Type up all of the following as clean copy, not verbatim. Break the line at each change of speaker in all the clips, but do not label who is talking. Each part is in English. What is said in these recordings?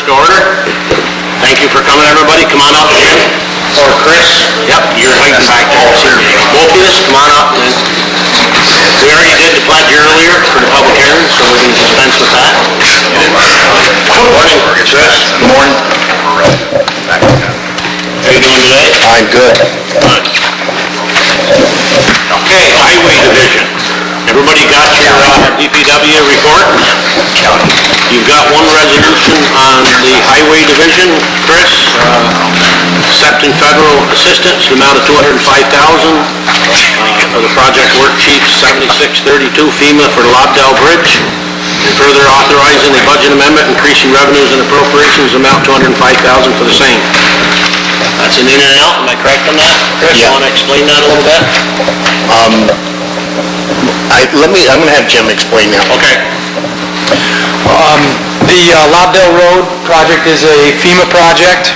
to order. Thank you for coming, everybody. Come on up, Jim. Or Chris. Yep, you're hiding back there. Both of us, come on up. We already did the pledge earlier for the public hearing, so we're going to dispense with that. Good morning, Chris.
Good morning.
How you doing today?
I'm good.
Good. Okay, Highway Division. Everybody got your DPW report? You've got one resolution on the Highway Division, Chris, accepting federal assistance, the amount of $205,000 for the project worksheet 7632 FEMA for the Lobdell Bridge, and further authorizing a budget amendment, increasing revenues and appropriations, amount $205,000 for the same. That's an in and out, am I correct on that? Chris,
Yeah.
You want to explain that a little bit?
I'm going to have Jim explain that.
Okay.
The Lobdell Road project is a FEMA project.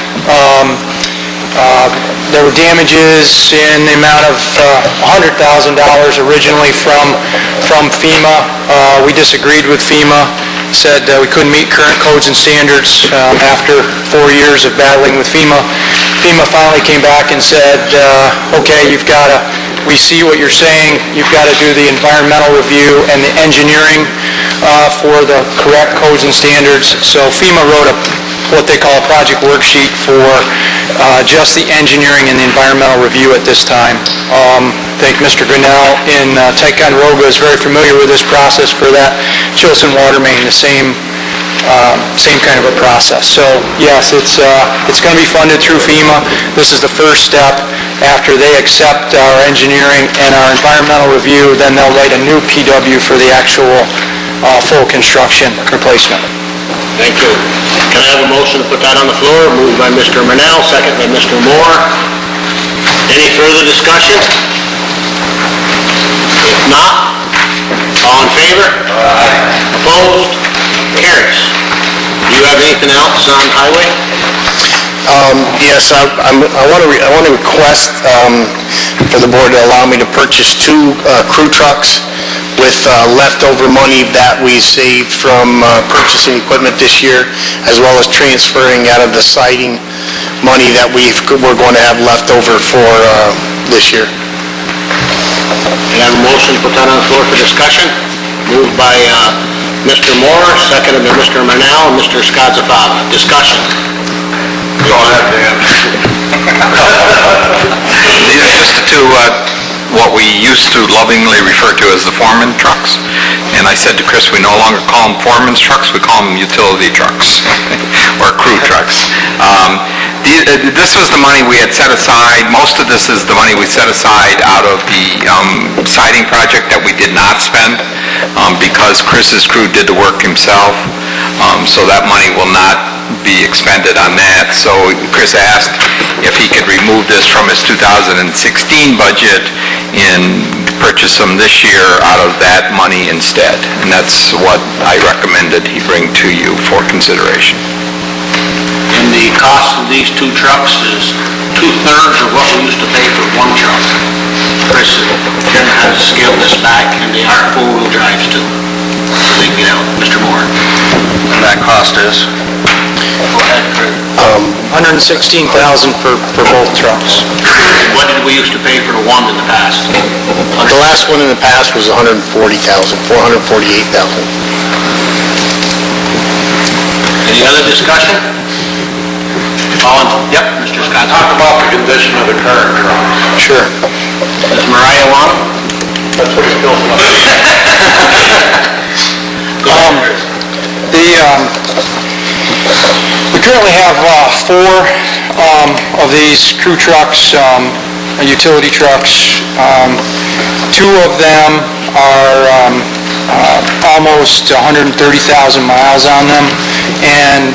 There were damages in the amount of $100,000 originally from FEMA. We disagreed with FEMA, said we couldn't meet current codes and standards after 4 years of battling with FEMA. FEMA finally came back and said, okay, we see what you're saying, you've got to do the environmental review and the engineering for the correct codes and standards. So FEMA wrote what they call a project worksheet for just the engineering and the environmental review at this time. I think Mr. Grinnell in Ticonderoga is very familiar with this process for that Chilson water main, the same kind of a process. So yes, it's going to be funded through FEMA. This is the first step. After they accept our engineering and our environmental review, then they'll write a new PW for the actual full construction replacement.
Thank you. Can I have a motion to put that on the floor? Moved by Mr. Murnell, second by Mr. Moore. Any further discussion? If not, all in favor? Aye. Opposed? Carries. Do you have anything else on highway?
Yes, I want to request for the board to allow me to purchase 2 crew trucks with leftover money that we saved from purchasing equipment this year, as well as transferring out of the siding money that we're going to have left over for this year.
Can I have a motion to put that on the floor for discussion? Moved by Mr. Moore, seconded by Mr. Murnell and Mr. Skodzafava. Discussion.
Go ahead, Dan. These are just the 2 what we used to lovingly refer to as the foreman trucks. And I said to Chris, we no longer call them foreman's trucks, we call them utility trucks or crew trucks. This was the money we had set aside. Most of this is the money we set aside out of the siding project that we did not spend because Chris's crew did the work himself. So that money will not be expended on that. So Chris asked if he could remove this from his 2016 budget and purchase them this year out of that money instead. And that's what I recommended he bring to you for consideration.
And the cost of these 2 trucks is 2/3 of what we used to pay for 1 truck. Chris, Jim has scaled this back, and they are 4-wheel drives too. So they can get out. Mr. Moore.
And that cost is?
Go ahead, Chris.
$116,000 for both trucks.
What did we used to pay for the one in the past?
The last one in the past was $448,000.
Any other discussion? Yep, Mr. Scott.
Talk about the condition of the current truck.
Sure.
Does Mariah want them?
That's what he's built up.
Go ahead, Chris.
We currently have 4 of these crew trucks, utility trucks. 2 of them are almost 130,000 miles on them, and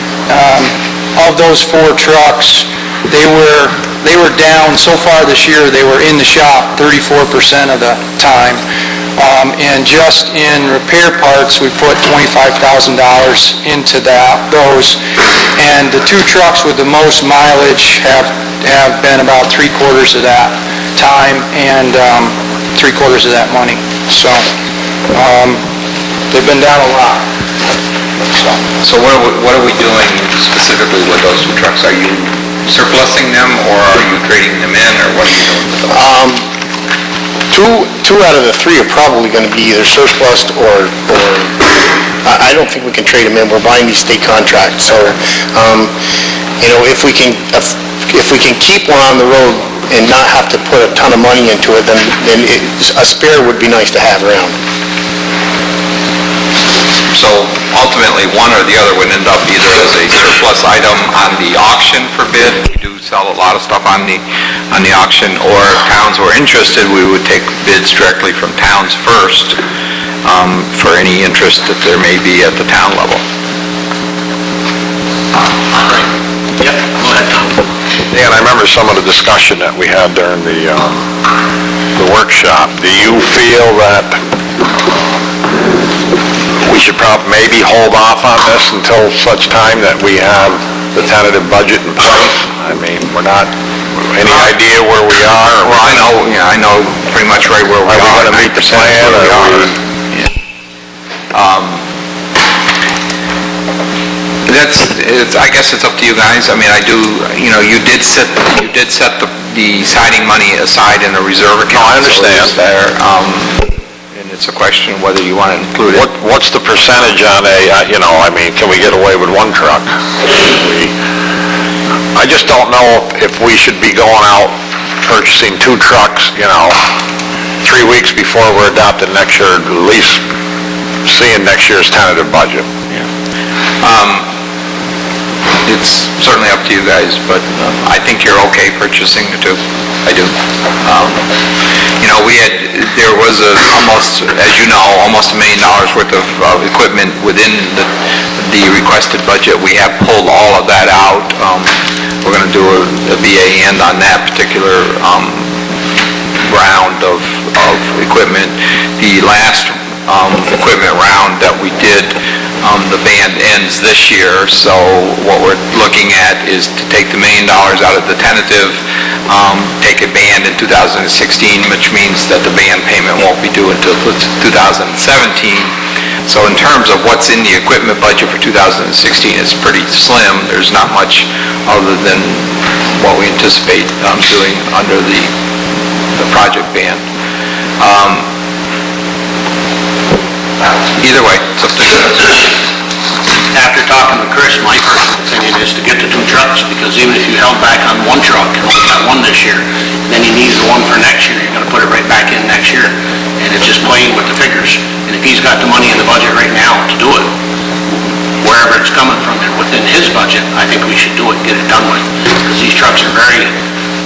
of those 4 trucks, they were down so far this year. They were in the shop 34% of the time. And just in repair parts, we put $25,000 into those. And the 2 trucks with the most mileage have been about 3/4 of that time and 3/4 of that money. So they've been down a lot.
So what are we doing specifically with those 2 trucks? Are you surplusing them, or are you trading them in, or what are you doing with them?
Two out of the 3 are probably going to be either surplus or I don't think we can trade them in. We're buying these state contracts. So, if we can keep one on the road and not have to put a ton of money into it, then a spare would be nice to have around.
So ultimately, one or the other would end up either as a surplus item on the auction for bid. We do sell a lot of stuff on the auction, or if towns were interested, we would take bids directly from towns first for any interest that there may be at the town level.
Yep, go ahead, Tom.
Yeah, and I remember some of the discussion that we had during the workshop. Do you feel that we should maybe hold off on this until such time that we have the tentative budget in place? I mean, we're not, any idea where we are?
Well, I know pretty much right where we are.
Are we going to meet the plan?
I guess it's up to you guys. I mean, you did set the siding money aside in a reserve account.
No, I understand.
So it's there, and it's a question of whether you want to include it.
What's the percentage on can we get away with 1 truck? I just don't know if we should be going out purchasing 2 trucks, 3 weeks before we're adopting next year, at least seeing next year's tentative budget.
It's certainly up to you guys, but I think you're okay purchasing the 2. I do. There was almost $1 million worth of equipment within the requested budget. We have pulled all of that out. We're going to do a BA end on that particular round of equipment. The last equipment round that we did, the band ends this year, so what we're looking at is to take the $1 million out of the tentative, take a band in 2016, which means that the band payment won't be due until 2017. So in terms of what's in the equipment budget for 2016, it's pretty slim. There's not much other than what we anticipate doing under the project band. Either way, it's up to you.
After talking to Chris, my personal opinion is to get the 2 trucks, because even if you held back on 1 truck and only got 1 this year, then you need the 1 for next year. You're going to put it right back in next year, and it's just playing with the figures. And if he's got the money in the budget right now to do it, wherever it's coming from, and within his budget, I think we should do it and get it done with, because these trucks are very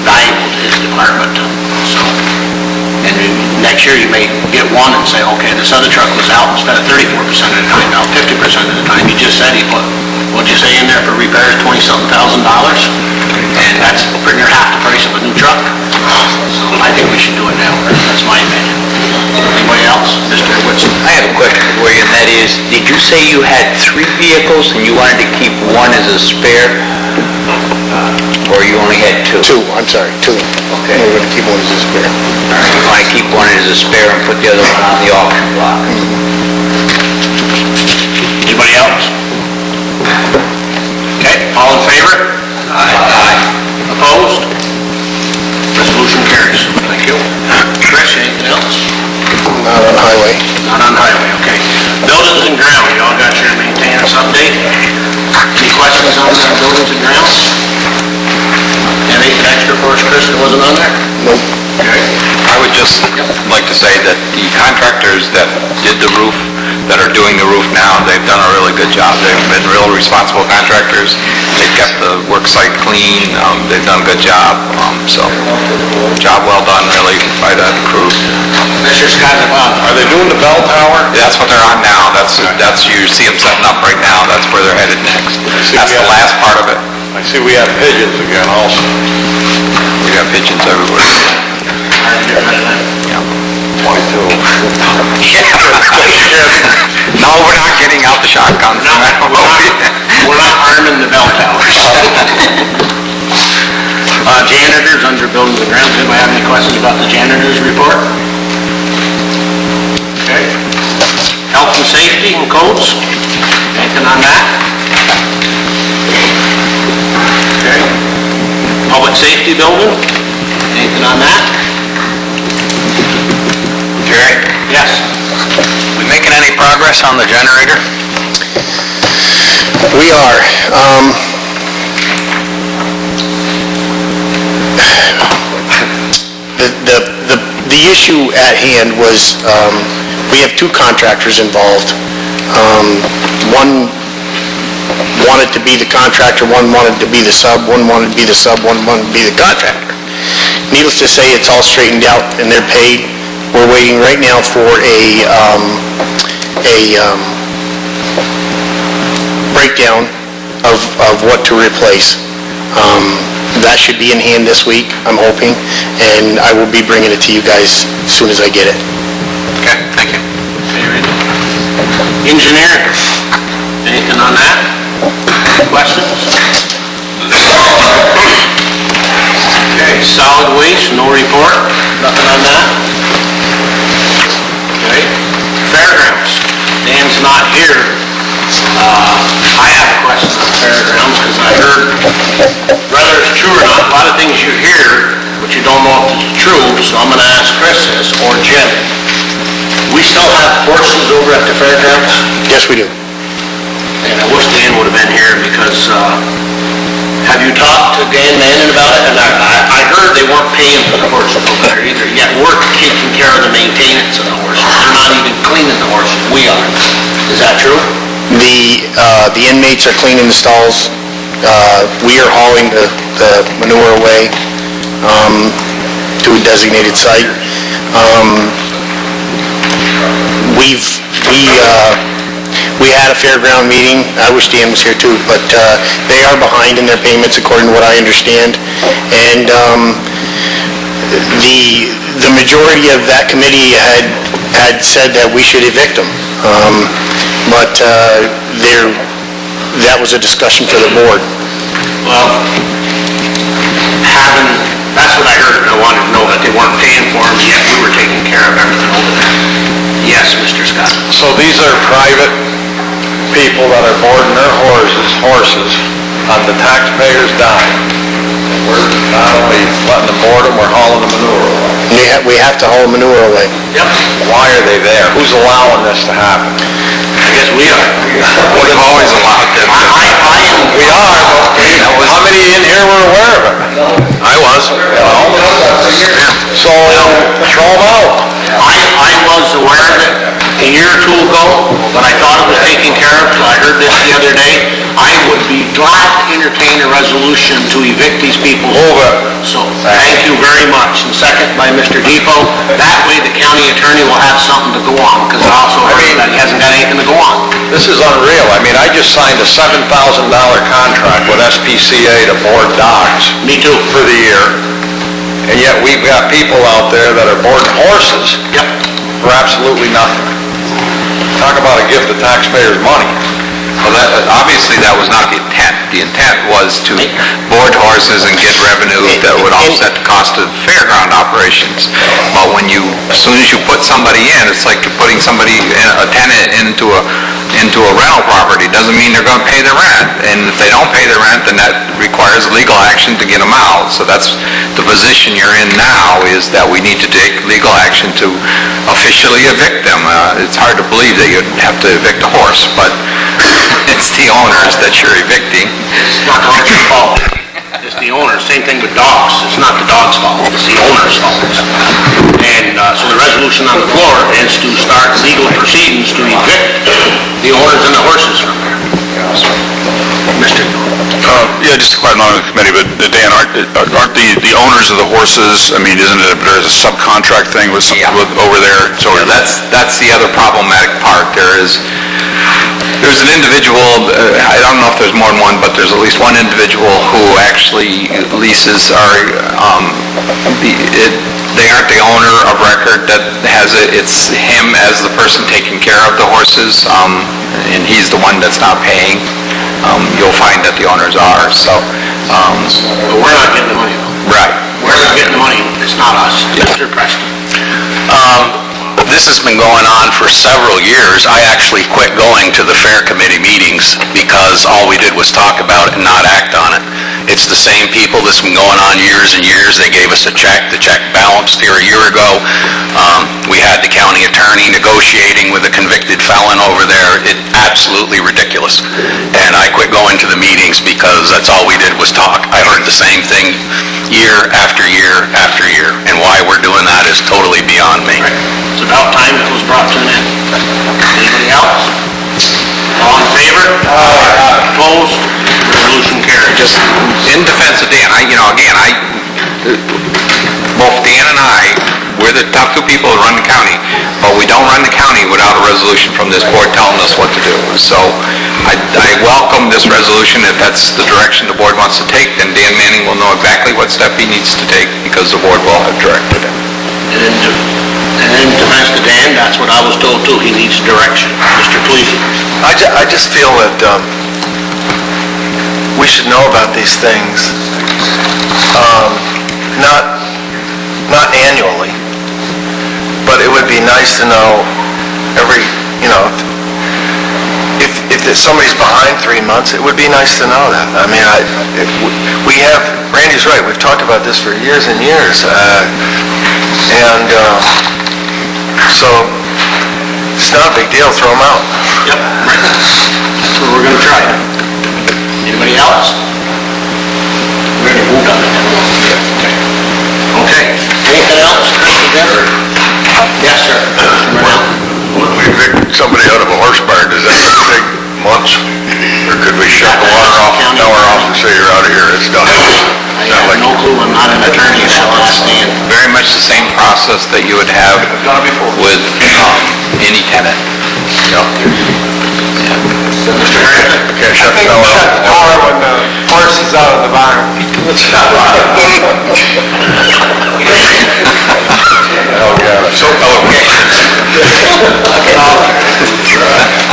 valuable to his department. So, and next year you may get 1 and say, okay, this other truck was out instead of 34% of the time, now 50% of the time. You just said he put, what'd you say in there for repairs, $20-something thousand? And that's pretty near half the price of a new truck. So I think we should do it now. That's my opinion. Anybody else? Mr. Whitson?
I have a question for you, and that is, did you say you had 3 vehicles and you wanted to keep 1 as a spare? Or you only had 2?
2, I'm sorry, 2. Okay. We're going to keep 1 as a spare.
All right, you want to keep 1 as a spare and put the other one on the auction block?
Anybody else? Okay, all in favor? Aye. Opposed? Resolution carries. Thank you. Chris, anything else?
Not on highway.
Not on highway, okay. Buildings and grounds, you all got your maintenance update? Any questions on buildings and grounds? Anything extra for us, Chris, that wasn't on there?
Nope.
Okay.
I would just like to say that the contractors that did the roof, that are doing the roof now, they've done a really good job. They've been real responsible contractors. They've kept the work site clean. They've done a good job. So, job well done, really, by that crew.
Mr. Scott,
Are they doing the bell tower?
That's what they're on now. That's you see them setting up right now. That's where they're headed next. That's the last part of it.
I see we have pigeons again also.
We got pigeons everywhere. Yeah.
22.
No, we're not getting out the shotguns.
we're not arming the bell towers. Janitors under buildings and grounds. Anybody have any questions about the janitors report? Okay. Health and safety and codes. Anything on that? Public Safety Building, anything on that?
Jerry,
Yes.
we making any progress on the generator?
We are. The issue at hand was, we have two contractors involved. One wanted to be the contractor, one wanted to be the sub, one wanted to be the sub, one wanted to be the contractor. Needless to say, it's all straightened out and they're paid. We're waiting right now for a breakdown of what to replace. That should be in hand this week, I'm hoping, and I will be bringing it to you guys as soon as I get it.
Okay, thank you.
Engineering, anything on that? Questions? Okay, solid waste, no report, nothing on that? Okay, fairgrounds, Dan's not here. I have a question on fairgrounds, because I heard, whether it's true or not, a lot of things you hear, but you don't know if it's true, so I'm gonna ask Chris this, or Jim. We still have horses over at the fairgrounds?
Yes, we do.
And I wish Dan would have been here, because, have you talked to Dan Manning about it? And I heard they weren't paying for the horses over there either, yet we're taking care of the maintenance of the horses. They're not even cleaning the horses, we are. Is that true?
The inmates are cleaning the stalls. We are hauling the manure away to a designated site. We had a fairground meeting. I wish Dan was here too, but they are behind in their payments according to what I understand. And the majority of that committee had said that we should evict them. But that was a discussion for the board.
Well, that's what I heard, and I wanted to know that they weren't paying for them, yet we were taking care of everything over there. Yes, Mr. Scott.
So these are private people that are boarding their horses on the taxpayers' dime. We're not only letting them board them, we're hauling the manure away.
We have to haul manure away.
Yep.
Why are they there? Who's allowing this to happen?
I guess we are.
We've always allowed them to.
We are, but how many in here were aware of it?
I was.
So, throw them out.
I was aware of it a year or two ago, but I thought it was taken care of, so I heard this the other day. I would be glad to entertain a resolution to evict these people.
Move it.
So, thank you very much. And second by Mr. Depot. That way the county attorney will have something to go on, because I also heard that he hasn't got anything to go on.
This is unreal. I mean, I just signed a $7,000 contract with SPCA to board docks
Me too.
for the year, and yet we've got people out there that are boarding horses
Yep.
for absolutely nothing. Talk about a gift of taxpayers' money.
Well, obviously that was not the intent. The intent was to board horses and get revenue that would offset the cost of fairground operations. But as soon as you put somebody in, it's like you're putting a tenant into a rental property. Doesn't mean they're going to pay the rent. And if they don't pay the rent, then that requires legal action to get them out. So that's the position you're in now, is that we need to take legal action to officially evict them. It's hard to believe that you'd have to evict a horse, but it's the owners that you're evicting.
It's not the owner's fault. It's the owner. Same thing with dogs. It's not the dog's fault. It's the owner's fault. And so the resolution on the floor is to start legal proceedings to evict the owners and the horses from there. Mr.
Yeah, just a question on the committee, but Dan, aren't the owners of the horses, I mean, isn't it, there's a subcontract thing with over there? So
Yeah, that's the other problematic part. There's an individual, I don't know if there's more than one, but there's at least one individual who actually leases they aren't the owner of record that has it. It's him as the person taking care of the horses, and he's the one that's not paying. You'll find that the owners are, so.
But we're not getting the money though.
Right.
We're not getting the money. It's not us. Mr. Preston.
This has been going on for several years. I actually quit going to the fair committee meetings because all we did was talk about it and not act on it. It's the same people that's been going on years and years. They gave us a check. The check bounced here a year ago. We had the county attorney negotiating with a convicted felon over there. It's absolutely ridiculous. And I quit going to the meetings because that's all we did was talk. I heard the same thing year after year after year. And why we're doing that is totally beyond me.
It's about time it was brought to an end. Anybody else? All in favor? Opposed? Resolution carried.
Just in defense of Dan, both Dan and I, we're the top two people who run the county, but we don't run the county without a resolution from this board telling us what to do. So I welcome this resolution. If that's the direction the board wants to take, then Dan Manning will know exactly what step he needs to take because the board will have directed him.
And in defense to Dan, that's what I was told too, he needs direction. Mr. Cleese.
I just feel that we should know about these things, not annually, but it would be nice to know if somebody's behind 3 months, it would be nice to know that. I mean, Randy's right, we've talked about this for years and years, so it's not a big deal, throw them out.
Yep, right. That's what we're gonna try. Anybody else? We're gonna move on it. Okay. Anything else, Mr. Denver? Yes, sir.
When we evict somebody out of a horse barn, does that take months? Or could we shut the water off, power off, and say you're out of here, it's done?
I have no clue, I'm not an attorney, so I'll ask Dan.
Very much the same process that you would have with any tenant.
Mr. Harrington?
Can't shut the power off.
when the horse is out of the barn.
Oh, God, I'm so eloquent.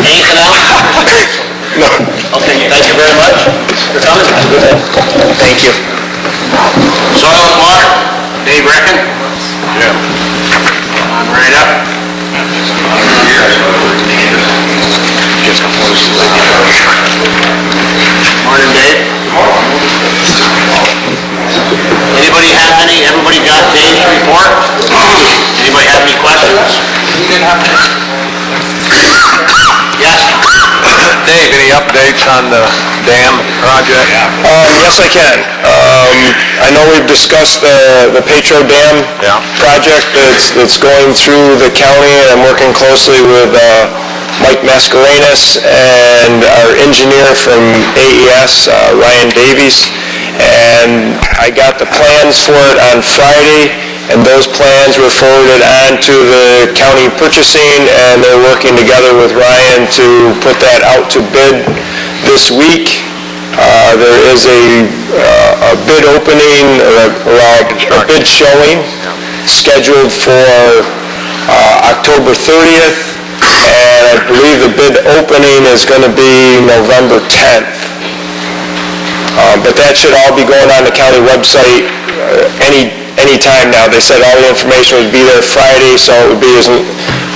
Anything else?
No.
Okay, thank you very much for coming.
Thank you.
Soil and water, Dave Reckon?
Yeah.
On right up. Morning, Dave. Everybody got Dave's report? Anybody have any questions? Yes?
Dave, any updates on the dam project?
Yes, I can. I know we've discussed the Petro Dam project that's going through the county, and I'm working closely with Mike Mascarenas and our engineer from AES, Ryan Davies, and I got the plans for it on Friday, and those plans were forwarded on to the county purchasing, and they're working together with Ryan to put that out to bid this week. There is a bid opening, a bid showing scheduled for October 30th, and I believe the bid opening is going to be November 10th. But that should all be going on the county website any time now. They said all the information would be there Friday, so it would be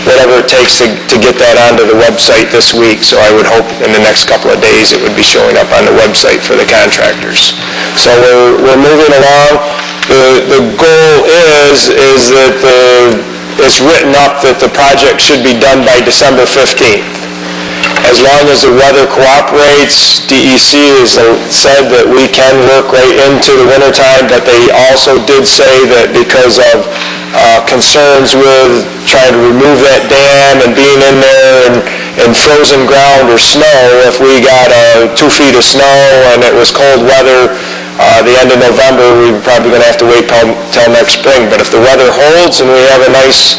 whatever it takes to get that onto the website this week. So I would hope in the next couple of days it would be showing up on the website for the contractors. So we're moving along. The goal is that it's written up that the project should be done by December 15th. As long as the weather cooperates, DEC has said that we can work right into the wintertime, but they also did say that because of concerns with trying to remove that dam and being in there in frozen ground or snow, if we got 2 feet of snow and it was cold weather, the end of November, we're probably going to have to wait till next spring. But if the weather holds and we have a nice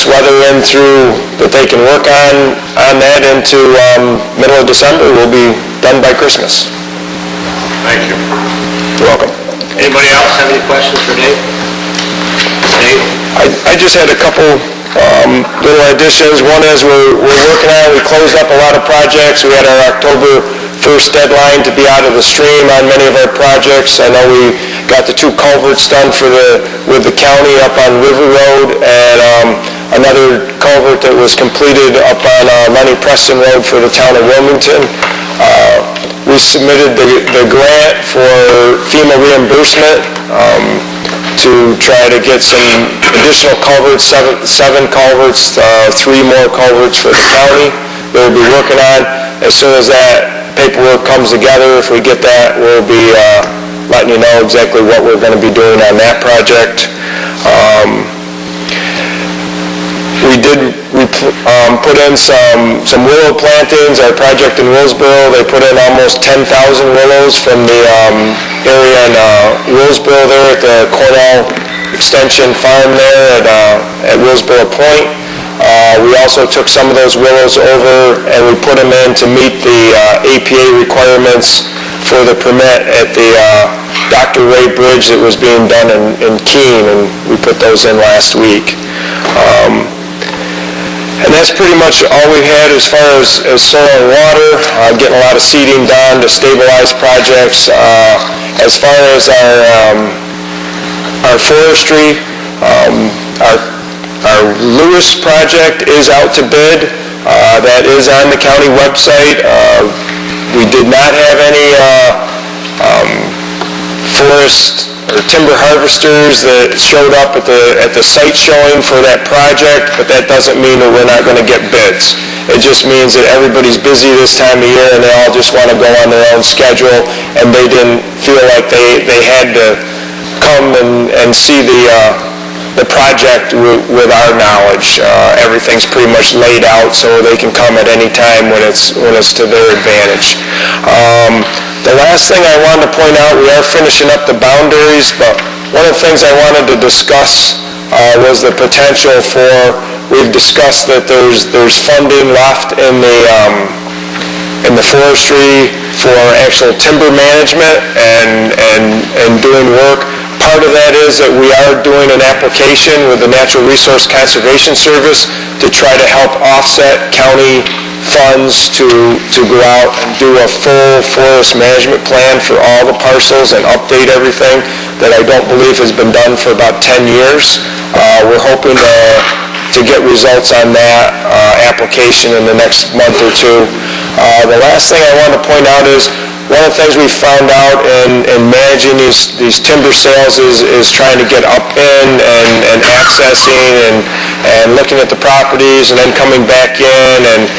weather in through that they can work on that into middle of December, we'll be done by Christmas.
Thank you.
You're welcome.
Anybody else have any questions for Dave? Dave?
I just had a couple little additions. One is we're working on, we closed up a lot of projects. We had our October 1st deadline to be out of the stream on many of our projects. I know we got the 2 culverts done with the county up on River Road, and another culvert that was completed up on Lenny Preston Road for the town of Wilmington. We
we submitted the grant for FEMA reimbursement to try to get some additional culverts, seven culverts, 3 more culverts for the county that we'll be working on. As soon as that paperwork comes together, if we get that, we'll be letting you know exactly what we're going to be doing on that project. We put in some willow plantings. Our project in Willsboro, they put in almost 10,000 willows from the area in Willsboro there at the Cornell Extension Farm there at Willsboro Point. We also took some of those willows over and we put them in to meet the APA requirements for the permit at the Dr. Ray Bridge that was being done in Keene, and we put those in last week. And that's pretty much all we've had as far as soil and water, getting a lot of seeding done to stabilize projects. As far as our forestry, our Lewis project is out to bid. That is on the county website. We did not have any forest or timber harvesters that showed up at the site showing for that project, but that doesn't mean that we're not going to get bids. It just means that everybody's busy this time of year and they all just want to go on their own schedule, and they didn't feel like they had to come and see the project with our knowledge. Everything's pretty much laid out so they can come at any time when it's to their advantage. The last thing I wanted to point out, we are finishing up the boundaries, but one of the things I wanted to discuss was the potential for, we've discussed that there's funding left in the forestry for actual timber management and doing work. Part of that is that we are doing an application with the Natural Resource Conservation Service to try to help offset county funds to go out and do a full forest management plan for all the parcels and update everything that I don't believe has been done for about 10 years. We're hoping to get results on that application in the next month or two. The last thing I want to point out is one of the things we found out in managing these timber sales is trying to get up in and accessing and looking at the properties and then coming back in and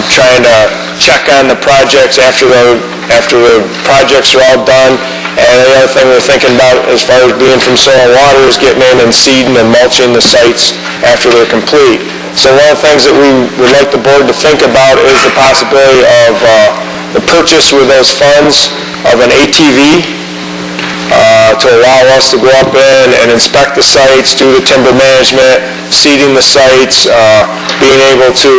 trying to check on the projects after the projects are all done. And the other thing we're thinking about as far as being from soil and water is getting in and seeding and mulching the sites after they're complete. So one of the things that we would like the board to think about is the possibility of the purchase with those funds of an ATV to allow us to go up in and inspect the sites, do the timber management, seeding the sites, being able to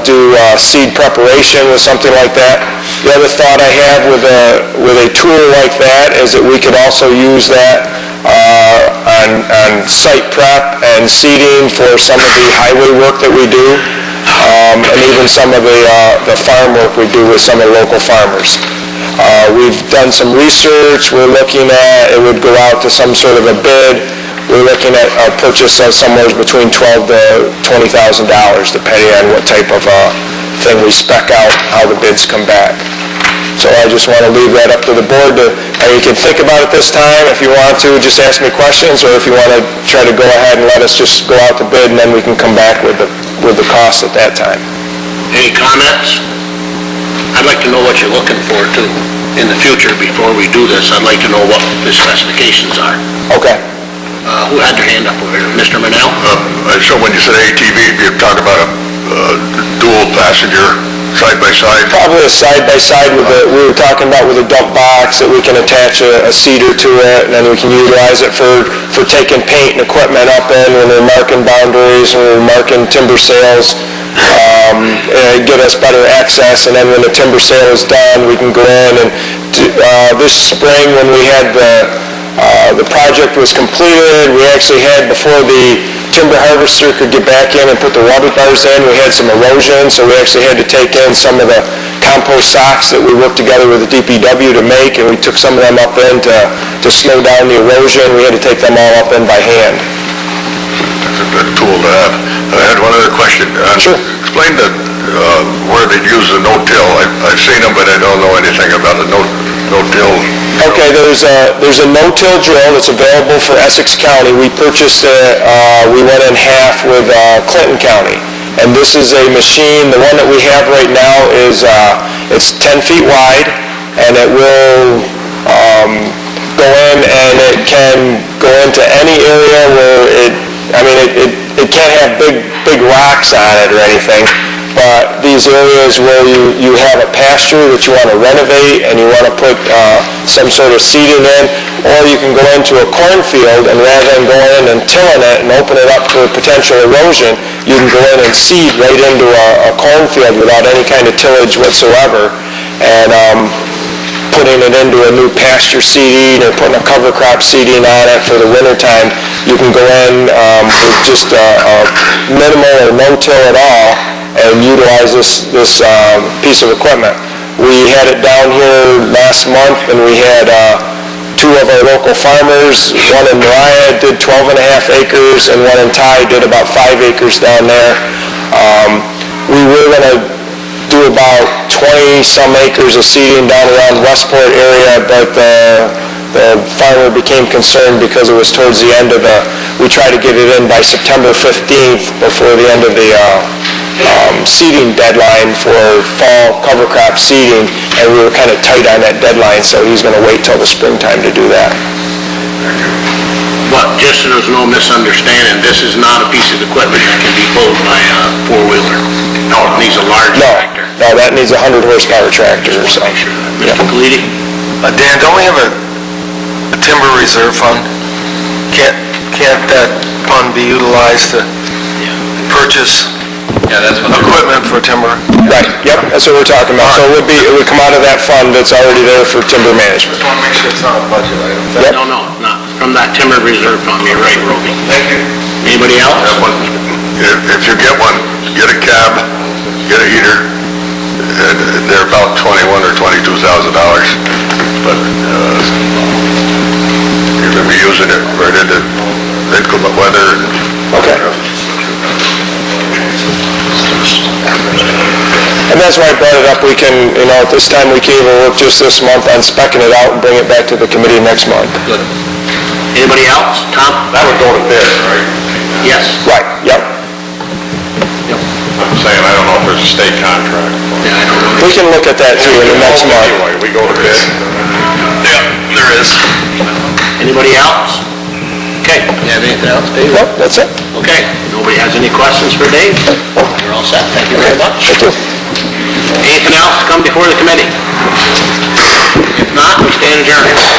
do seed preparation with something like that. The other thought I have with a tool like that is that we could also use that on site prep and seeding for some of the highway work that we do, and even some of the farm work we do with some of the local farmers. We've done some research. We're looking at, it would go out to some sort of a bid. We're looking at a purchase of somewhere between $12,000 to $20,000, depending on what type of thing we spec out, how the bids come back. So I just want to leave that up to the board. You can think about it this time. If you want to, just ask me questions, or if you want to try to go ahead and let us just go out to bid, and then we can come back with the cost at that time.
Any comments? I'd like to know what you're looking for, too, in the future before we do this. I'd like to know what the specifications are.
Okay.
Who had their hand up over here? Mr. Manel?
So when you said ATV, you're talking about a dual passenger side-by-side?
Probably a side-by-side we were talking about with a dump box that we can attach a seeder to it, and then we can utilize it for taking paint and equipment up in when we're marking boundaries, when we're marking timber sales, get us better access, and then when the timber sale is done, we can go in and this spring when we had the project was completed, we actually had, before the timber harvester could get back in and put the water bars in, we had some erosion, so we actually had to take in some of the compost socks that we worked together with the DPW to make, and we took some of them up in to slow down the erosion. We had to take them all up in by hand.
That's a good tool to have. I had one other question.
Sure.
Explain the
where they'd use the no-till. I've seen them, but I don't know anything about the no-till.
Okay, there's a no-till drill that's available for Essex County. We purchased it, we went in half with Clinton County. And this is a machine, the one that we have right now is, it's 10 feet wide, and it will go in and it can go into any area where it can't have big rocks on it or anything, but these areas where you have a pasture that you want to renovate and you want to put some sort of seeding in, or you can go into a cornfield and rather than going in and tilling it and open it up for potential erosion, you can go in and seed right into a cornfield without any kind of tillage whatsoever, and putting it into a new pasture seeding or putting a cover crop seeding on it for the winter time. You can go in with just a minimal or no till at all and utilize this piece of equipment. We had it down here last month, and we had two of our local farmers. One in Mariah did 12 and a half acres, and one in Ty did about 5 acres down there. We were going to do about 20-some acres of seeding down around Westport area, but the farmer became concerned because it was towards the end of we tried to get it in by September 15th before the end of the seeding deadline for fall cover crop seeding, and we were kind of tight on that deadline, so he's going to wait till the springtime to do that.
But just so there's no misunderstanding, this is not a piece of equipment that can be pulled by a four-wheeler. No, it needs a large tractor.
No, that needs a 100 horsepower tractor or so.
Mr. Kalidi?
Dan, don't we have a timber reserve fund? Can't that fund be utilized to purchase equipment for timber?
Right, yep, that's what we're talking about. So it would come out of that fund that's already there for timber management.
Just want to make sure it's not a budget item.
Yep.
No, not from that timber reserve fund. You're right, Roby.
Thank you.
Anybody else?
If you get one, get a cab, get a heater. They're about $21,000 or $22,000, but you're going to be using it right into inclement weather.
Okay. And that's why I brought it up. We can, at this time, we can even work just this month on speccing it out and bring it back to the committee next month.
Good. Anybody else? Tom?
That would go to bid, right?
Yes.
Right, yep.
I'm saying, I don't know if there's a state contract.
Yeah, I don't know.
We can look at that too in the next month.
Anyway, we go to bid.
Yeah, there is.
Anybody else? Okay. You have anything else, Dave?
Nope, that's it.
Okay. Nobody has any questions for Dave? You're all set. Thank you very much.
Thank you.
Anything else to come before the committee? If not, we stand adjourned.